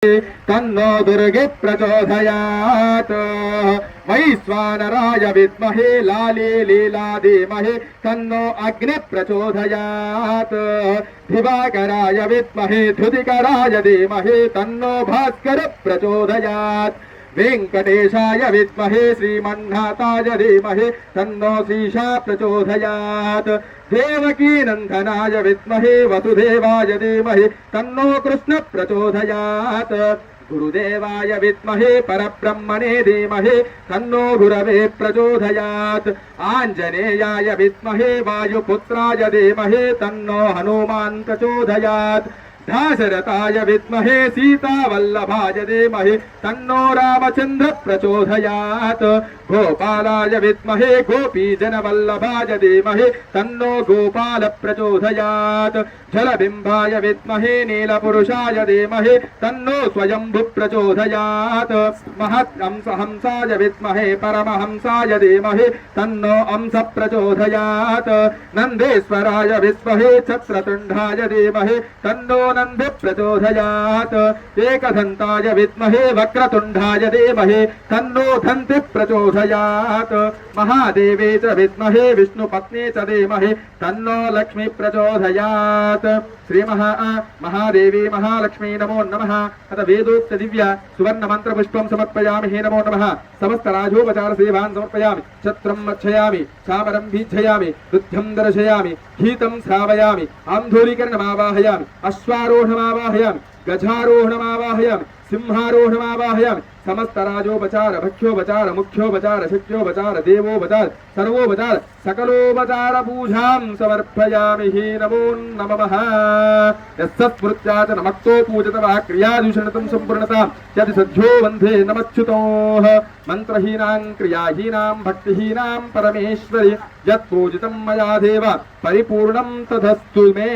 तन्नो दुर्गे प्रचोदयात् वैश्वानराय विद्महे लाली लीला धीमहि तन्नो अग्नि प्रचोदयात् दिवाकराय विद्महे धृतिकराय धीमहि तन्नो भास्कर प्रचोदयात् वेंकटेशाय विद्महे श्रीमन्नाथाय धीमहि तन्नो श्रीशा प्रचोदयात् देवकी नंदनाय विद्महे वसुदेवाय धीमहि तन्नो कृष्ण प्रचोदयात् गुरुदेवाय विद्महे परब्रह्मणे धीमहि तन्नो गुरवे प्रचोदयात् आंजनेयाय विद्महे वायुपुत्राय धीमहि तन्नो हनुमान् प्रचोदयात् दाशरथाय विद्महे सीतावल्लभाय धीमहि तन्नो रामचंद्र प्रचोदयात् गोपालाय विद्महे गोपीजनवल्लभाय धीमहि तन्नो गोपाल प्रचोदयात् जलबिंबाय विद्महे नीलपुरुषाय धीमहि तन्नो स्वयंभु प्रचोदयात् महत्हंसाय विद्महे परमहंसाय धीमहि तन्नो अंस प्रचोदयात् नंदेश्वराय विद्महे छत्रतुंडाय धीमहि तन्नो नंद प्रचोदयात् एकदन्ताय विद्महे वक्रतुंडाय धीमहि तन्नो दन्ति प्रचोदयात् महादेवे च विद्महे विष्णुपत्नी च धीमहि तन्नो लक्ष्मी प्रचोदयात् श्री महादेवी महालक्ष्मी नमो नमः। अथ वेदोक्त दिव्य सुवर्ण मंत्र पुष्पं समर्पयामि हे नमो नमः। समस्त राजोपचार सेवान् समर्पयामि। छत्रं मच्छयामि चामरं भीक्षयामि दुग्धं दर्शयामि गीतं श्रावयामि आंधूरीकरणमावाहयामि अश्वारोहणमावाहयामि गजारोहणमावाहयामि सिंहारोहणमावाहयामि समस्त राजोपचार भक्ष्योपचार मुख्योपचार शिष्योपचार देवोपचार सर्वोपचार सकलोपचार पूजां समर्पयामि हे नमो नमः। यस्सत्स्मृत्या च नमक्तो पूजितवा क्रियादूषणतं सम्पूर्णता यदि सद्यो वन्दे नमच्युतोः मन्त्रहीनां क्रियाहीनां भक्तिहीनां परमेश्वरि यत्पूजितं मया देव परिपूर्णं तदस्तु मे।